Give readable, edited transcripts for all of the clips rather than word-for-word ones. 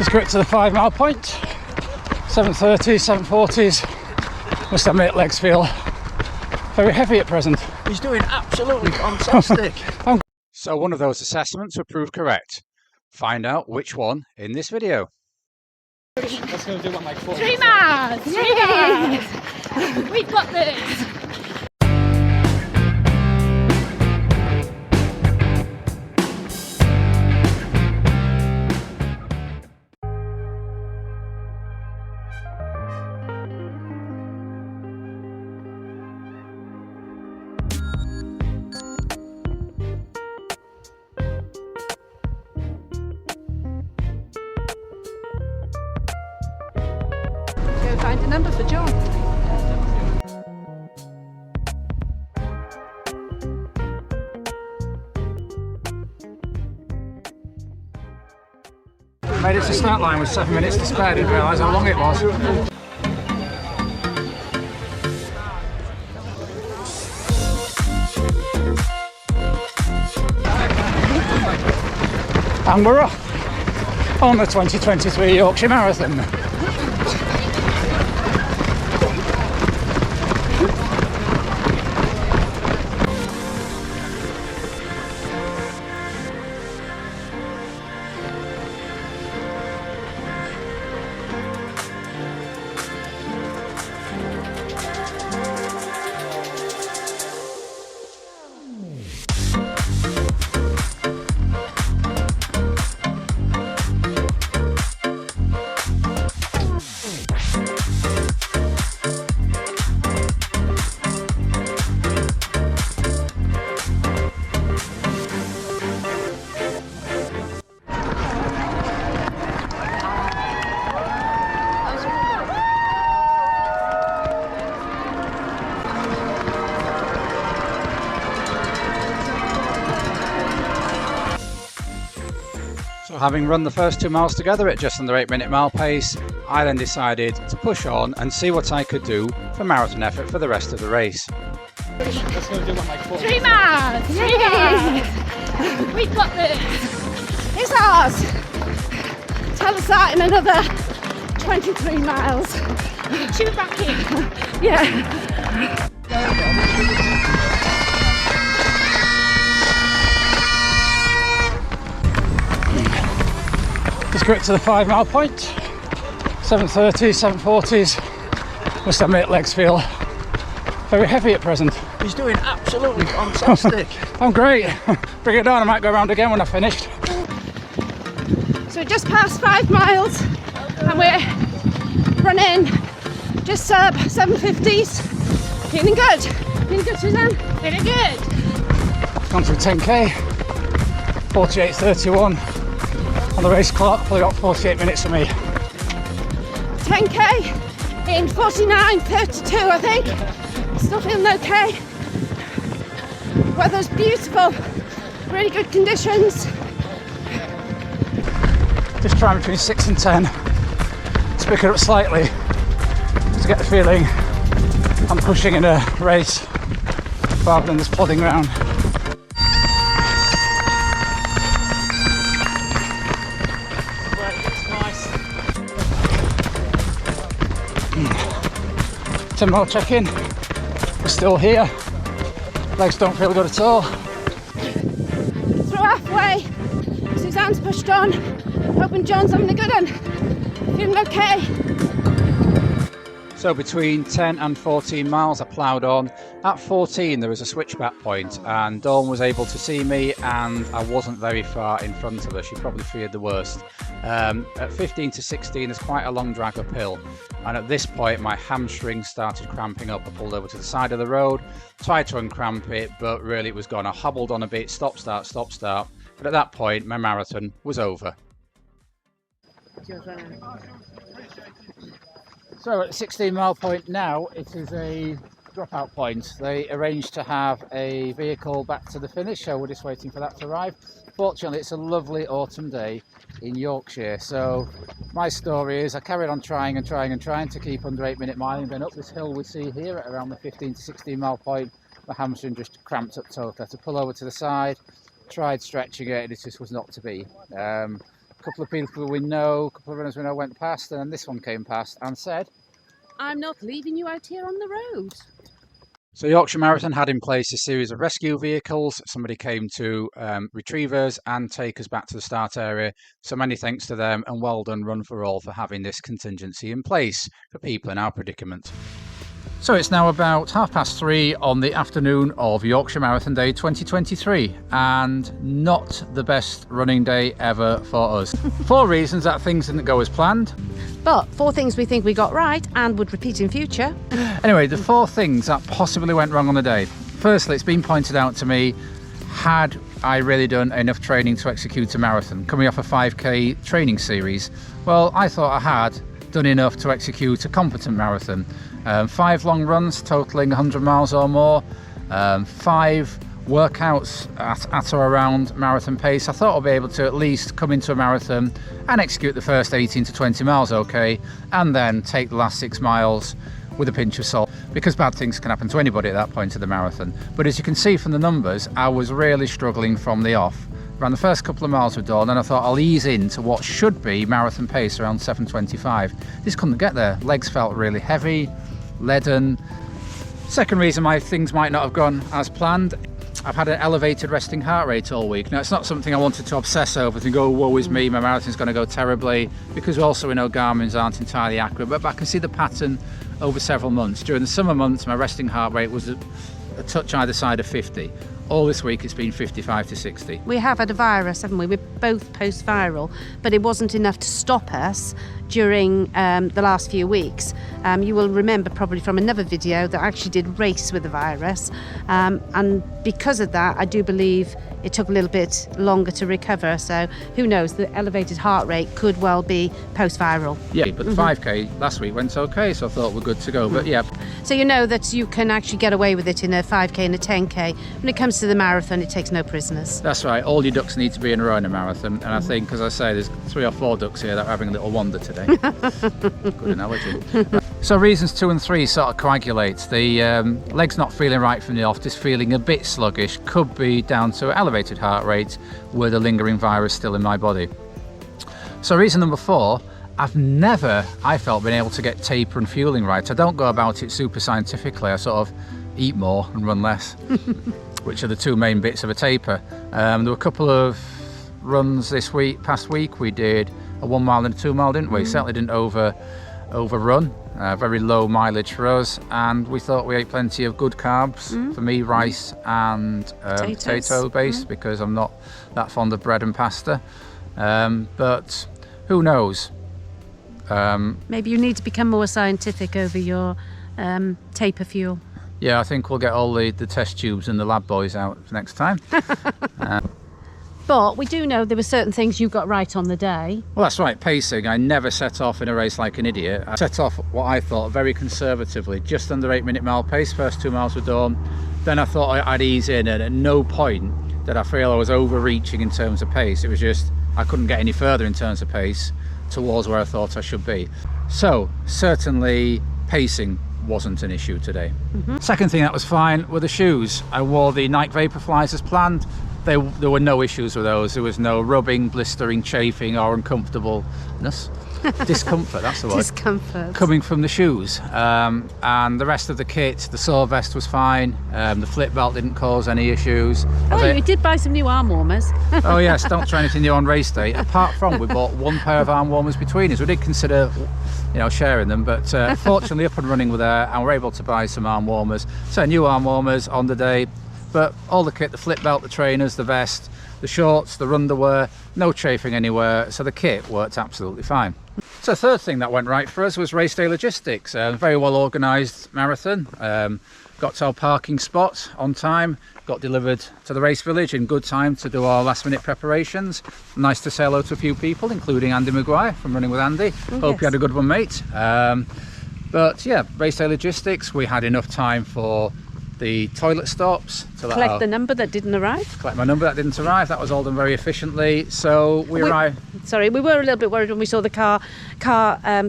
Just got to the 5 mile point. 7:30s, 7:40s. Must admit, legs feel very heavy at present. He's doing absolutely fantastic. So one of those assessments were proved correct. Find out which one in this video. Let's go do one like 4. 3 miles! 3 miles! We've got this! Find a number for John. Made it to the start line with 7 minutes to spare. Didn't realise how long it was. And we're off on the 2023 Yorkshire Marathon. So having run the first 2 miles together at just under 8-minute mile pace, I then decided to push on and see what I could do for marathon effort for the rest of the race. Let's go do one like 4. 3 miles! 3 miles! We've got this! It's ours! Tell us that in another 23 miles. Should we back in? Yeah. Just got to the 5 mile point. 7:30s, 7:40s. Must admit, legs feel very heavy at present. He's doing absolutely fantastic. I'm great. Bring it on. I might go around again when I've finished. So we just passed 5 miles and we're running just sub 7:50s. Feeling good. Feeling good, Suzanne? Feeling good. Gone through 10k. 48:31 on the race clock. Probably got 48 minutes for me. 10k in 49:32, I think. Still feeling okay. Weather's beautiful. Really good conditions. Just trying between 6 and 10 to pick it up slightly to get the feeling I'm pushing in a race rather than just plodding around. Nice. 10 mile check-in. We're still here. Legs don't feel good at all. Through halfway, Suzanne's pushed on. Hoping John's having a good one. Feeling okay. So between 10 and 14 miles I ploughed on. At 14 there was a switchback point and Dawn was able to see me and I wasn't very far in front of her. She probably feared the worst. At 15 to 16 there's quite a long drag uphill and at this point my hamstring started cramping up. I pulled over to the side of the road, tried to uncramp it, but really it was gone. I hobbled on a bit, stop start, but at that point my marathon was over. So at the 16 mile point now, it is a dropout point. They arranged to have a vehicle back to the finish, so we're just waiting for that to arrive. Fortunately, it's a lovely autumn day in Yorkshire. So my story is I carried on trying to keep under 8-minute miling. Then up this hill we see here at around the 15 to 16 mile point, my hamstring just cramped up totally. I had to pull over to the side, tried stretching it, and it just was not to be. A couple of people we know, a couple of runners we know went past, and then this one came past and said, I'm not leaving you out here on the road. So Yorkshire Marathon had in place a series of rescue vehicles. Somebody came to retrieve us and take us back to the start area. So many thanks to them, and well done Run for All for having this contingency in place for people in our predicament. So it's now about 3:30 on the afternoon of Yorkshire Marathon Day 2023, and not the best running day ever for us. 4 reasons that things didn't go as planned. But 4 things we think we got right and would repeat in future. Anyway, the 4 things that possibly went wrong on the day. Firstly, it's been pointed out to me, had I really done enough training to execute a marathon? Coming off a 5k training series, well, I thought I had done enough to execute a competent marathon. 5 long runs totaling 100 miles or more, 5 workouts at or around marathon pace. I thought I'd be able to at least come into a marathon and execute the first 18 to 20 miles okay, and then take the last 6 miles with a pinch of salt, because bad things can happen to anybody at that point of the marathon. But as you can see from the numbers, I was really struggling from the off. Ran the first couple of miles with Dawn, and I thought I'll ease into what should be marathon pace around 7:25. Just couldn't get there. Legs felt really heavy, leaden. Second reason why things might not have gone as planned, I've had an elevated resting heart rate all week. Now, it's not something I wanted to obsess over, think, oh, woe is me, my marathon's going to go terribly, because also we know Garmin's aren't entirely accurate, but I can see the pattern over several months. During the summer months, my resting heart rate was a touch either side of 50. All this week it's been 55 to 60. We have had a virus, haven't we? We're both post-viral, but it wasn't enough to stop us during the last few weeks. You will remember probably from another video that I actually did race with the virus, and because of that I do believe it took a little bit longer to recover, so who knows, the elevated heart rate could well be post-viral. Yeah, but the 5k last week went okay, so I thought we're good to go, but yeah. So you know that you can actually get away with it in a 5k and a 10k. When it comes to the marathon, it takes no prisoners. That's right, all your ducks need to be in a row in a marathon, and I think, as I say, there's 3 or 4 ducks here that are having a little wander today. Good analogy. So reasons 2 and 3 sort of coagulate. The legs not feeling right from the off, just feeling a bit sluggish, could be down to elevated heart rate with a lingering virus still in my body. So reason number 4, I've never, I felt, been able to get taper and fueling right. I don't go about it super scientifically. I sort of eat more and run less, which are the 2 main bits of a taper. There were a couple of runs this past week. We did a 1 mile and a 2 mile, didn't we? Certainly didn't overrun. Very low mileage for us, and we thought we ate plenty of good carbs. For me, rice and potato based, because I'm not that fond of bread and pasta. But who knows? Maybe you need to become more scientific over your taper fuel. Yeah, I think we'll get all the test tubes and the lab boys out next time. But we do know there were certain things you got right on the day. Well, that's right, pacing. I never set off in a race like an idiot. I set off what I thought very conservatively, just under 8-minute mile pace, first 2 miles with Dawn. Then I thought I'd ease in, and at no point did I feel I was overreaching in terms of pace. It was just, I couldn't get any further in terms of pace towards where I thought I should be. So, certainly pacing wasn't an issue today. Second thing that was fine were the shoes. I wore the Nike Vaporflies as planned. There were no issues with those. There was no rubbing, blistering, chafing or uncomfortableness. Discomfort, that's the word. Discomfort. Coming from the shoes. And the rest of the kit, the sore vest was fine. The flip belt didn't cause any issues. Oh, you did buy some new arm warmers. Oh yes, don't try anything new on race day. Apart from, we bought 1 pair of arm warmers between us. We did consider, sharing them, but fortunately up and running with there, and we're able to buy some arm warmers. So new arm warmers on the day. But all the kit, the flip belt, the trainers, the vest, the shorts, the underwear, no chafing anywhere, so the kit worked absolutely fine. So third thing that went right for us was race day logistics. Very well organised marathon. Got to our parking spot on time, got delivered to the race village in good time to do our last minute preparations. Nice to say hello to a few people, including Andy Maguire from Running with Andy. Hope you had a good one, mate. But yeah, race day logistics, we had enough time for the toilet stops to Collect the number that didn't arrive. collect my number that didn't arrive. That was all done very efficiently. So we arrived. Sorry, we were a little bit worried when we saw the car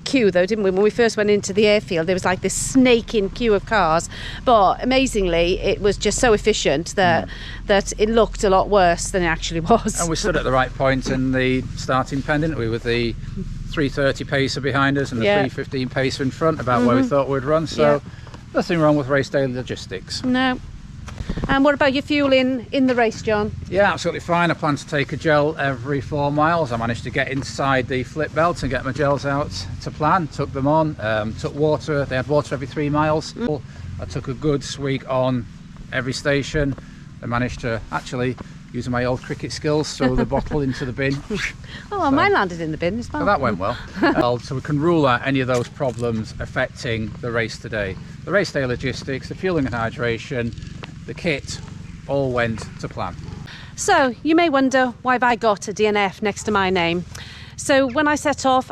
queue, though, didn't we? When we first went into the airfield, there was like this snaking queue of cars. But amazingly, it was just so efficient that it looked a lot worse than it actually was. And we stood at the right point in the starting pen, didn't we? With the 3:30 pacer behind us and the 3:15 pacer in front, about where we thought we'd run. So nothing wrong with race day logistics. No. And what about your fuel in the race, John? Yeah, absolutely fine. I plan to take a gel every 4 miles. I managed to get inside the flip belt and get my gels out to plan. Took them on, took water. They had water every 3 miles. I took a good swig on every station. I managed to actually, using my old cricket skills, throw the bottle into the bin. Oh, mine landed in the bin as well. So that went well. So we can rule out any of those problems affecting the race today. The race day logistics, the fueling and hydration, the kit, all went to plan. So you may wonder, why have I got a DNF next to my name? So when I set off,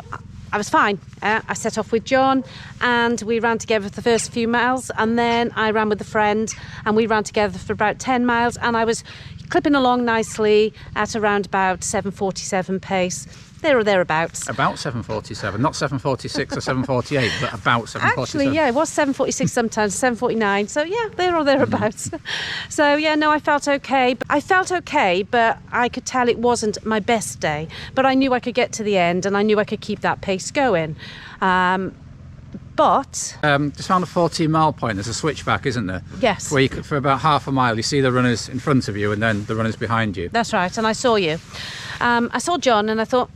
I was fine. I set off with John and we ran together for the first few miles, and then I ran with a friend and we ran together for about 10 miles, and I was clipping along nicely at around about 7:47 pace. There or thereabouts. About 7:47, not 7:46 or 7:48, but about 7:47. Actually, yeah, it was 7:46 sometimes, 7:49. So yeah, there or thereabouts. So yeah, no, I felt okay. But I could tell it wasn't my best day. But I knew I could get to the end, and I knew I could keep that pace going. But just found a 14-mile point. There's a switchback, isn't there? yes, Where you could, for about half a mile, you see the runners in front of you and then the runners behind you. that's right. And I saw you. I saw John, and I thought,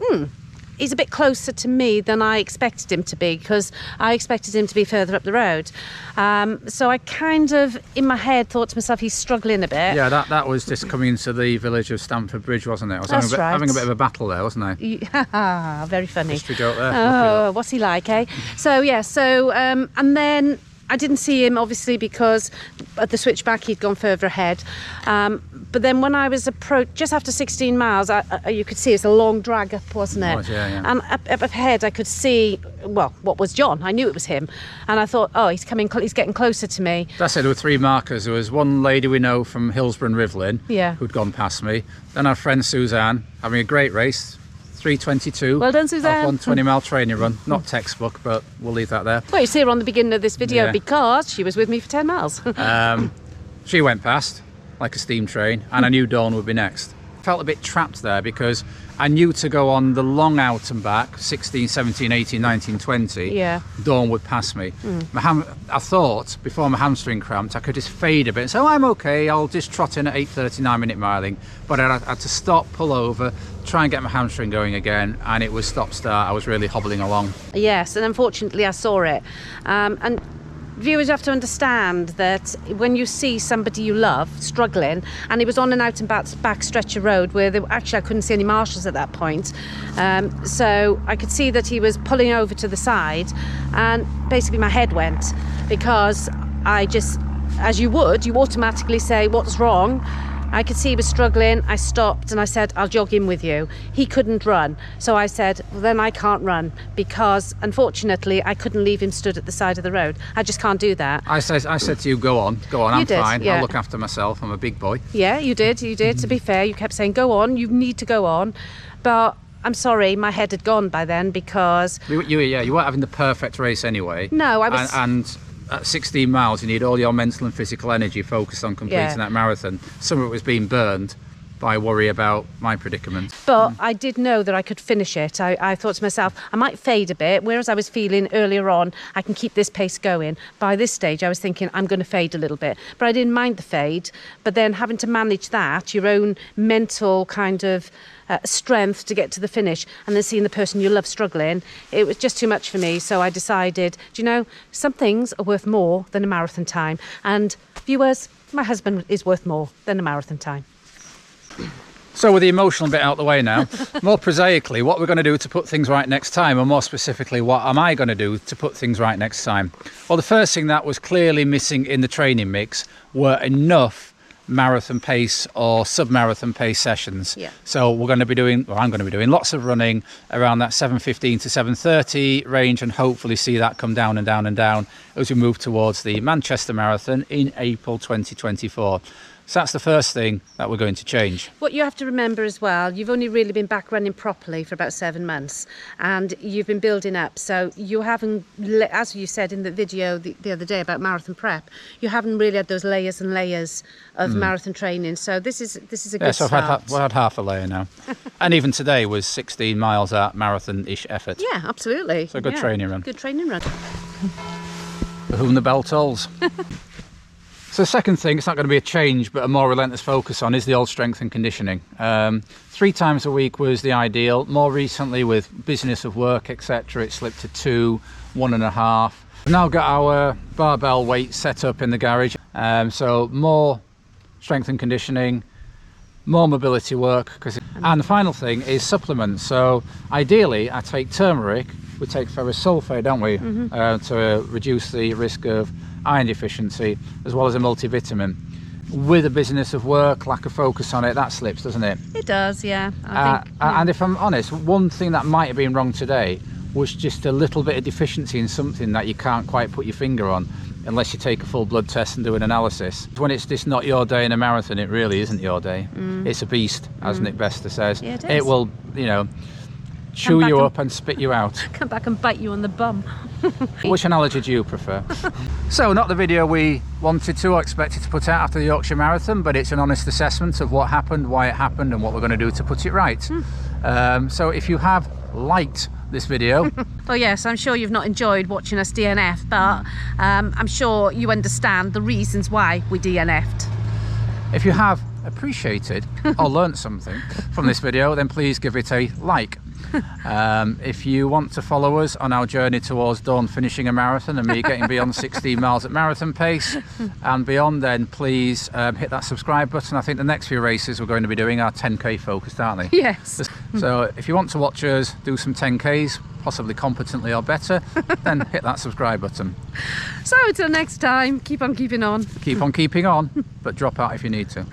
he's a bit closer to me than I expected him to be, because I expected him to be further up the road. So I kind of, in my head, thought to myself, he's struggling a bit. Yeah, that was just coming into the village of Stamford Bridge, wasn't it? I was That's having a bit right. of a battle there, wasn't I? Very funny. History joke there. Oh, what's he like, eh? So yeah, and then I didn't see him obviously because at the switchback he'd gone further ahead. But then when I was just after 16 miles, you could see it's a long drag up, wasn't it? It was, yeah. And up ahead I could see, well, what was John. I knew it was him. And I thought, oh, he's getting closer to me. That's it, there were 3 markers. There was one lady we know from Hillsborough and Rivlin who'd gone past me. Then our friend Suzanne, having a great race, 3:22. Well done, Suzanne. Off on 20-mile training run. Not textbook, but we'll leave that there. Well, you see her on the beginning of this video Yeah. because she was with me for 10 miles. She went past like a steam train, and I knew Dawn would be next. Felt a bit trapped there because I knew to go on the long out and back, 16, 17, 18, 19, 20, Yeah. Dawn would pass me. I thought, before my hamstring cramped, I could just fade a bit and say, oh, I'm okay, I'll just trot in at 8:39 minute miling. But I had to stop, pull over, try and get my hamstring going again, and it was stop-start. I was really hobbling along. Yes, and unfortunately I saw it. And viewers have to understand that when you see somebody you love struggling, and he was on an out and back stretch of road where actually I couldn't see any marshals at that point, so I could see that he was pulling over to the side, and basically my head went, because I just, as you would, you automatically say, what's wrong? I could see he was struggling. I stopped and I said, I'll jog in with you. He couldn't run. So I said, well, then I can't run, because unfortunately I couldn't leave him stood at the side of the road. I just can't do that. I said to you, go on, I'm did, fine, yeah. I'll look after myself, I'm a big boy. Yeah, you did. To be fair, you kept saying, go on, you need to go on. But I'm sorry, my head had gone by then, because... You weren't having the perfect race anyway. No, I was... And at 16 miles, you need all your mental and physical energy focused on completing that marathon. Some of it was being burned by worry about my predicament. But I did know that I could finish it. I thought to myself, I might fade a bit, whereas I was feeling earlier on, I can keep this pace going. By this stage, I was thinking, I'm going to fade a little bit. But I didn't mind the fade. But then having to manage that, your own mental kind of strength to get to the finish, and then seeing the person you love struggling, it was just too much for me. So I decided, do you know, some things are worth more than a marathon time. And viewers, my husband is worth more than a marathon time. So with the emotional bit out the way now, more prosaically, what we're going to do to put things right next time, or more specifically, what am I going to do to put things right next time? Well, the first thing that was clearly missing in the training mix were enough marathon pace or sub-marathon pace sessions. Yeah. So we're going to be doing, or I'm going to be doing lots of running around that 7:15 to 7:30 range, and hopefully see that come down and down and down as we move towards the Manchester Marathon in April 2024. So that's the first thing that we're going to change. What you have to remember as well, you've only really been back running properly for about 7 months, and you've been building up. So you haven't, as you said in the video the other day about marathon prep, you haven't really had those layers and layers of marathon training. So this is a good So start. I've had half a layer now. And even today was 16 miles at marathon-ish effort. Yeah, absolutely. So a good training run. Good training run. For whom the bell tolls. So the second thing, it's not going to be a change, but a more relentless focus on, is the old strength and conditioning. 3 times a week was the ideal. More recently, with business of work, etc., it slipped to 2, 1.5. We've now got our barbell weight set up in the garage. So more strength and conditioning, more mobility work. And the final thing is supplements. So ideally, I take turmeric, we take ferrous sulfate, don't we, to reduce the risk of iron deficiency, as well as a multivitamin. With a business of work, lack of focus on it, that slips, doesn't it? It does, yeah. I think, And if I'm honest, one thing that might have been wrong today was just a little bit of deficiency in something that you can't quite put your finger on unless you take a full blood test and do an analysis. When it's just not your day in a marathon, it really isn't your day. It's a beast, as Nick Bester says. Yeah, it is. It will, you know, chew you up and spit you out. come back and bite you on the bum. Which analogy do you prefer? So, not the video we wanted to or expected to put out after the Yorkshire Marathon, but it's an honest assessment of what happened, why it happened, and what we're going to do to put it right. So if you have liked this video, Well, yes, I'm sure you've not enjoyed watching us DNF, but I'm sure you understand the reasons why we DNF'd. if you have appreciated or learnt something from this video, then please give it a like. If you want to follow us on our journey towards Dawn finishing a marathon and me getting beyond 16 miles at marathon pace and beyond, then please hit that subscribe button. I think the next few races we're going to be doing are 10k focused, aren't they? Yes. So if you want to watch us do some 10ks, possibly competently or better, then hit that subscribe button. So until next time, keep on keeping on. Keep on keeping on, but drop out if you need to.